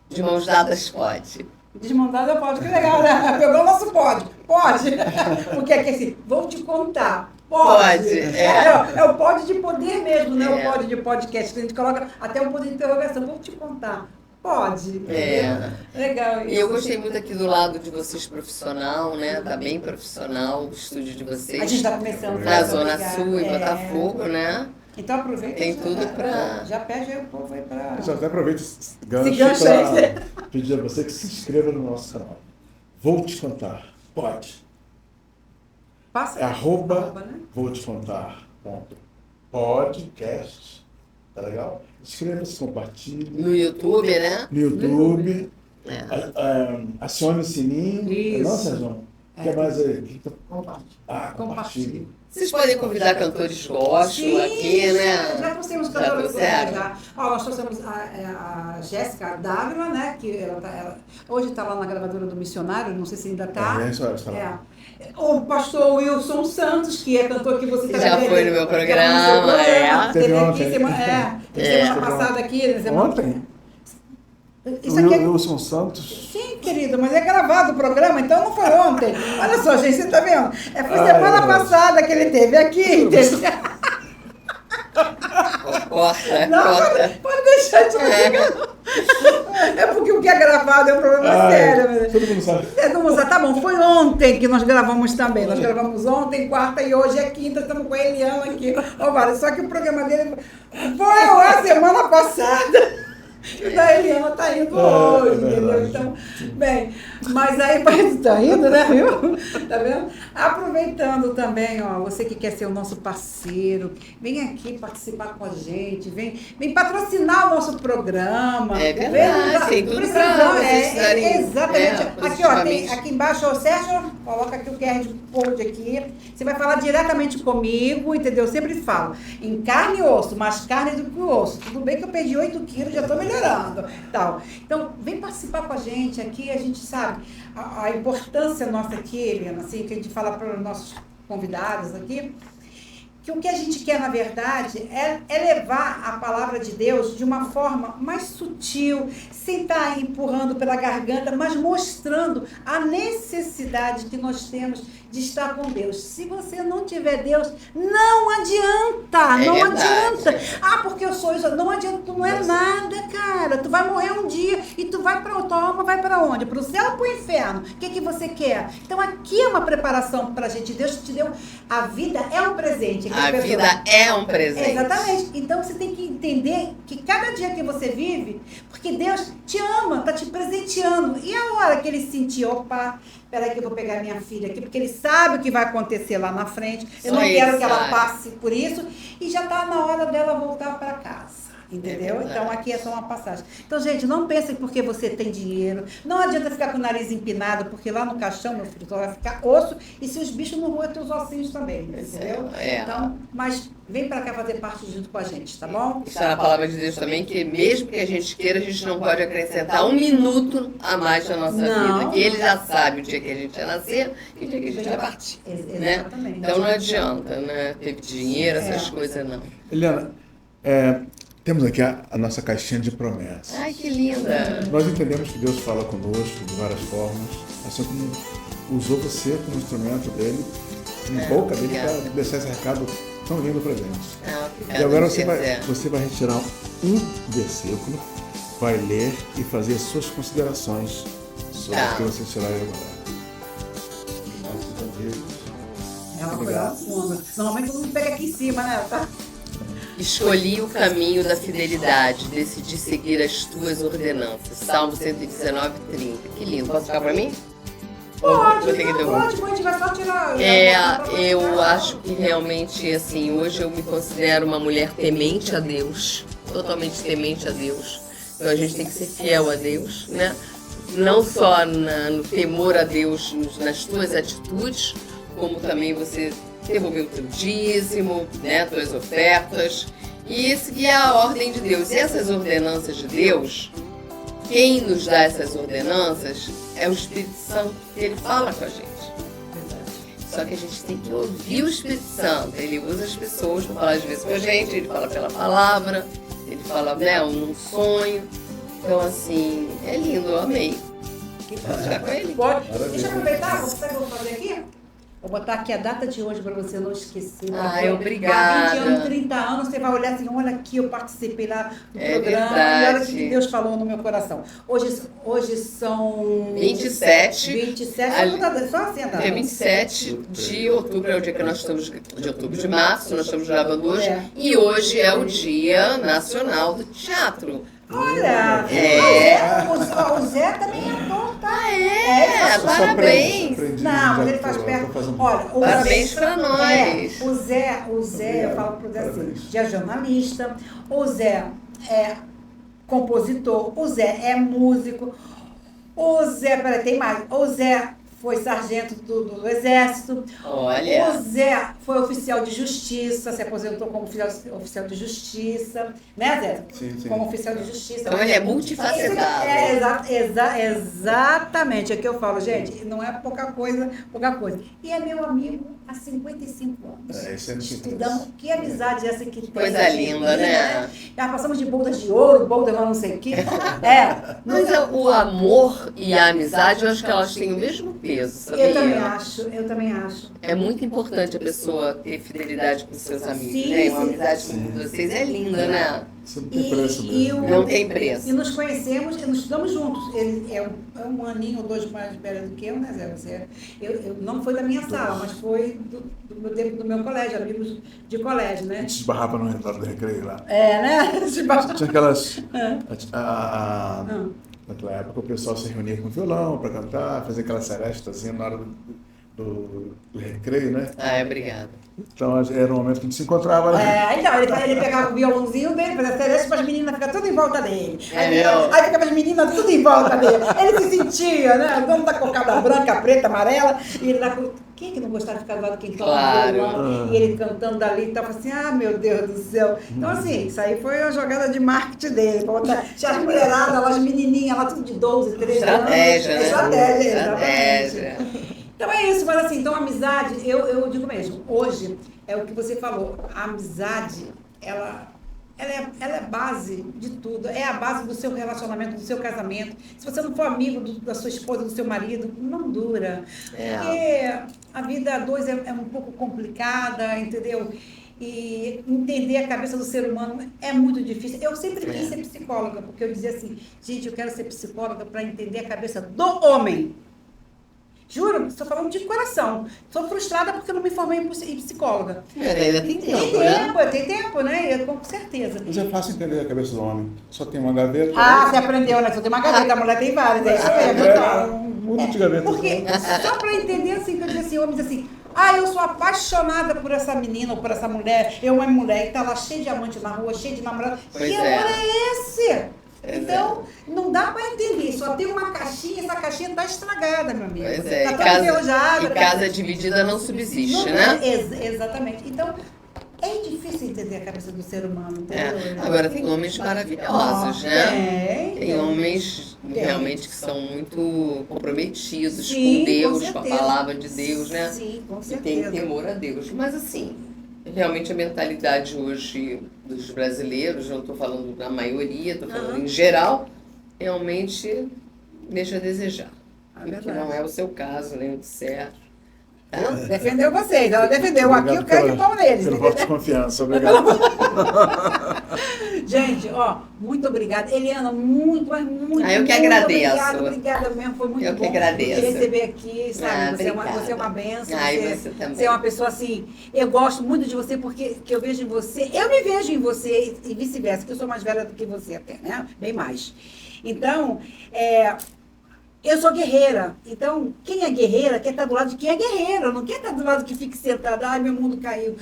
De Mãos Dadas Pode. Desmontada pode, que legal, né? Pegou o nosso pode. Pode. Porque aqui assim, vou te contar. Pode. É o pode de poder mesmo, né? O pode de podcast. Que a gente coloca até um ponto de interrogação. Vou te contar. Pode. Legal isso. E eu gostei muito aqui do lado de vocês profissional, né? Tá bem profissional o estúdio de vocês. A gente tá começando. Na Zona Sul, em Botafogo, né? Então aproveita. Tem tudo para... Já pede aí o povo aí para... Já até aproveita esse gancho para pedir a você que se inscreva no nosso canal. Vou te contar. Pode. Passa. É @, né? Vou te contar. Podcast. Tá legal? Inscreva-se, compartilhe. No YouTube, né? No YouTube. Acione o sininho. Isso. Não, Sérgio? O que mais aí? Compartilhe. Vocês podem convidar cantores gospel aqui, né? Já trouxemos cantores já. Nós trouxemos a Jéssica Dávila, né? Que hoje está lá na gravadora do Missionário, não sei se ainda está. O pastor Wilson Santos, que é cantor que você já foi no meu programa. Teve aqui semana passada aqui. Ontem? Isso aqui o Wilson Santos? Sim, querido, mas é gravado o programa, então não foi ontem. Olha só, gente, você tá vendo? Foi semana passada que ele teve aqui, entendeu? Corta. Pode deixar de É porque o que é gravado é um problema sério. Todo mundo sabe. Tá bom, foi ontem que nós gravamos também. Nós gravamos ontem, quarta e hoje é quinta, estamos com a Eliana aqui. Só que o programa dele foi a semana passada. Da Eliana tá indo hoje, entendeu? Então, bem, mas aí tá indo, né, viu? Tá vendo? Aproveitando também, você que quer ser o nosso parceiro, vem aqui participar com a gente, vem patrocinar o nosso programa. É verdade, tem tudo pra exatamente. Aqui, aqui embaixo, Sérgio, coloca aqui o QR Code aqui. Você vai falar diretamente comigo, entendeu? Eu sempre falo, em carne e osso, mais carne do que o osso. Tudo bem que eu perdi 8 quilos, já tô melhorando. Tal. Então, vem participar com a gente aqui, a gente sabe a importância nossa aqui, Eliana, assim, que a gente fala para os nossos convidados aqui, que o que a gente quer, na verdade, é levar a palavra de Deus de uma forma mais sutil, sem estar empurrando pela garganta, mas mostrando a necessidade que nós temos de estar com Deus. Se você não tiver Deus, não adianta, não adianta. Porque eu sou isso, não adianta, tu não é nada, cara. Tu vai morrer um dia e tu vai para tua alma, vai para onde? Para o céu ou para o inferno? O que você quer? Então aqui é uma preparação para a gente. Deus te deu, a vida é um presente. A vida é um presente. Exatamente. Então você tem que entender que cada dia que você vive, porque Deus te ama, tá te presenteando. E a hora que ele sentir, opa, peraí que eu vou pegar minha filha aqui, porque ele sabe o que vai acontecer lá na frente. Eu não quero que ela passe por isso. E já tá na hora dela voltar para casa. Entendeu? verdade. Então aqui é só uma passagem. Então, gente, não pensem porque você tem dinheiro. Não adianta ficar com o nariz empinado, porque lá no caixão, meu filho, só vai ficar osso. E se os bichos não roem teus ossinhos também, entendeu? Então, mas vem pra cá fazer parte junto com a gente, tá bom? Está na palavra de Deus também que mesmo que a gente queira, a gente não pode acrescentar um minuto a mais na nossa Não. vida, que ele já sabe o dia que a gente vai nascer e o dia que a gente vai partir. Né? Exatamente. Então não adianta, né? Ter dinheiro, essas coisas não. Eliana, temos aqui a nossa caixinha de promessas. Ai, que linda! Nós entendemos que Deus fala conosco de várias formas, assim como usou você como instrumento dele, em boca dele, para deixar esse recado tão lindo para gente. E agora você vai retirar um versículo, vai ler e fazer as suas considerações sobre o que você tirar agora. É uma coisa funda. Normalmente todo mundo pega aqui em cima, né? Tá? Escolhi o caminho da fidelidade, decidi seguir as tuas ordenanças. Salmo 119, 30. Que lindo. Posso ficar para mim? Pode, Vou ter que pode, a gente vai só tirar. Eu acho que realmente, assim, hoje eu me considero uma mulher temente a Deus, totalmente temente a Deus. Então a gente tem que ser fiel a Deus, né? Não só no temor a Deus, nas tuas atitudes, como também você devolver o teu dízimo, né, tuas ofertas, e seguir a ordem de Deus. E essas ordenanças de Deus, quem nos dá essas ordenanças é o Espírito Santo, ele fala com a gente. Só que a gente tem que ouvir o Espírito Santo. Ele usa as pessoas para falar às vezes com a gente, ele fala pela palavra, ele fala, né, num sonho. Então, assim, é lindo, eu amei. Posso ficar com ele? Pode. Deixa eu aproveitar, sabe o que eu vou fazer aqui? Vou botar aqui a data de hoje para você não esquecer. Ai, obrigada. Há 20 anos, 30 anos, você vai olhar assim, olha aqui, eu participei lá do programa. Verdade. E olha o que Deus falou no meu coração. Hoje são... 27. 27, só assim a data. Dia 27 de outubro é o dia que nós estamos, de março, nós estamos gravando hoje. E hoje é o Dia Nacional do Teatro. Olha! O Zé também é ator, tá? Parabéns! Não, mas ele faz perto. Olha, Parabéns pra nós! O Zé, eu falo pro Zé assim, já é jornalista, o Zé é compositor, o Zé é músico, o Zé, peraí, tem mais, o Zé foi sargento do Exército. Olha! O Zé foi oficial de justiça, se aposentou como oficial de justiça, né, Zé? Sim. Como oficial de justiça. Então ele é multifacetado. Exatamente, é que eu falo, gente, não é pouca coisa. E é meu amigo há 55 anos. Isso é Estudamos, que amizade essa que tem. Coisa linda, né? Já passamos de boldas de ouro, boldas lá não sei o quê. Mas o amor e a amizade, eu acho que elas têm o mesmo peso, sabia? Eu também acho. É muito importante a pessoa ter fidelidade com seus amigos, Sim, né? Uma sim. amizade com vocês é linda, né? Isso não tem preço mesmo. Não tem preço. E nos conhecemos, e nos estudamos juntos. Ele é um aninho ou dois mais velho do que eu, né, Zé? Eu não foi da minha sala, mas foi do meu tempo do meu colégio, amigos de colégio, A né? gente esbarrava no entrada do recreio lá. Né? Tinha aquelas... Naquela época o pessoal se reunia com violão para cantar, fazer aquela serestazinha na hora do recreio, né? Obrigada. Então era o momento que a gente se encontrava, né? Então, ele pegava o violãozinho dele, fazia seresta para as meninas ficarem tudo em volta dele. Aí ficava as meninas tudo em volta dele. Ele se sentia, né? O dono da cocada branca, preta, amarela, e ele lá com... Quem é que não gostava de ficar do lado de quem toca violão? E ele cantando dali e tava assim, meu Deus do céu. Então, assim, isso aí foi uma jogada de marketing dele. Tinha as mulheradas, as menininhas lá, tudo de 12, 13 anos. Estratégia. Então é isso, mas assim, então a amizade, eu digo mesmo, hoje é o que você falou, a amizade, ela é base de tudo, é a base do seu relacionamento, do seu casamento. Se você não for amigo da sua esposa, do seu marido, não dura. Porque a vida a dois é um pouco complicada, entendeu? E entender a cabeça do ser humano é muito difícil. Eu sempre quis ser psicóloga, porque eu dizia assim, gente, eu quero ser psicóloga para entender a cabeça do homem. Juro, estou falando de coração. Estou frustrada porque eu não me formei em psicóloga. Ainda tem tempo, né? Tem tempo, né? Com certeza. Mas é fácil entender a cabeça do homem. Só tem uma gaveta. Você aprendeu, né? Só tem uma gaveta, a mulher tem várias. É isso mesmo, então. Muda gavetas. Porque, só para entender assim, que eu digo assim, homem diz assim, eu sou apaixonada por essa menina ou por essa mulher, uma mulher que tá lá cheia de amante na rua, cheia de namorado. Que amor é esse? Então, não dá para entender, só tem uma caixinha, essa caixinha está estragada, meu amigo. Pois é, tá toda enferrujada. E casa dividida não subsiste, né? Exatamente. Então, é difícil entender a cabeça do ser humano, entendeu? Agora, tem homens maravilhosos, né? Tem homens realmente que são muito comprometidos com Deus, com a palavra de Deus, né? Sim, com E certeza. tem temor a Deus. Mas, assim, realmente a mentalidade hoje dos brasileiros, não estou falando da maioria, estou falando em geral, realmente deixa a desejar. Que não é o seu caso, nem o de Sérgio. Tá? Defendeu vocês, ela defendeu. Aqui eu quero de pau neles. Pelo voto de confiança, obrigado. Gente, muito obrigada. Eliana, muito eu que agradeço. Obrigada mesmo, foi muito bom que agradeço. te receber aqui, sabe? Você é uma benção. Você também. Você é uma pessoa assim, eu gosto muito de você porque que eu vejo em você, eu me vejo em você e vice-versa, que eu sou mais velha do que você até, né? Bem mais. Então, eu sou guerreira. Então, quem é guerreira quer estar do lado de quem é guerreiro. Não quer estar do lado que fique sentado. Ai, meu mundo caiu.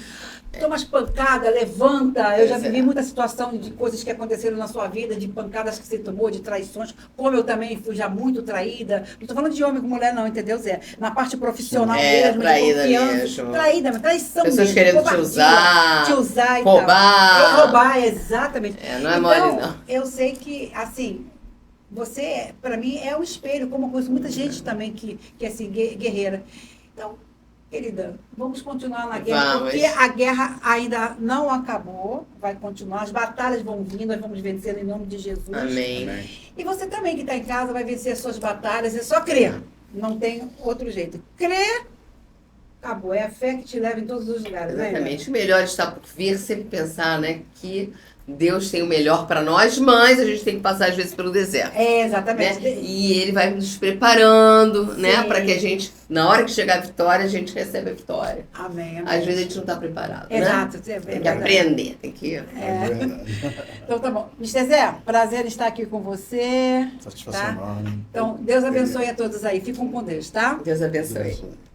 Toma as pancadas, levanta. Eu já vivi muita situação de coisas que aconteceram na sua vida, de pancadas que você tomou, de traições. Como eu também fui já muito traída. Não estou falando de homem com mulher, não, entendeu, Zé? Na parte profissional mesmo, traída de confiança. mesmo. Traída, traição pessoas mesmo. querendo Covardia, te usar e roubar. tal. Roubar, exatamente. Não é mole, não. Eu sei que, assim... Você, para mim, é um espelho, como eu conheço muita gente também que é assim, guerreira. Então, querida, vamos continuar na guerra, porque a guerra ainda não acabou, vai continuar, as batalhas vão vir, nós vamos vencer em nome de Jesus. Amém. E você também que está em casa vai vencer as suas batalhas, é só crer. Não tem outro jeito. Crer, acabou. É a fé que te leva em todos os lugares. Exatamente. O melhor está por vir, sempre pensar, né, que Deus tem o melhor para nós, mas a gente tem que passar às vezes pelo deserto. Exatamente. Né? E Ele vai nos preparando, né, para que a gente, na hora que chegar a vitória, a gente recebe a vitória. Amém. Às vezes a gente não está preparado. Exato. Né? Tem que aprender, tem que... Então tá bom. Mr. Zé, prazer estar aqui com você. Satisfação enorme. Então, Deus abençoe a todos aí. Fiquem com Deus, tá? Deus abençoe. Deus abençoe.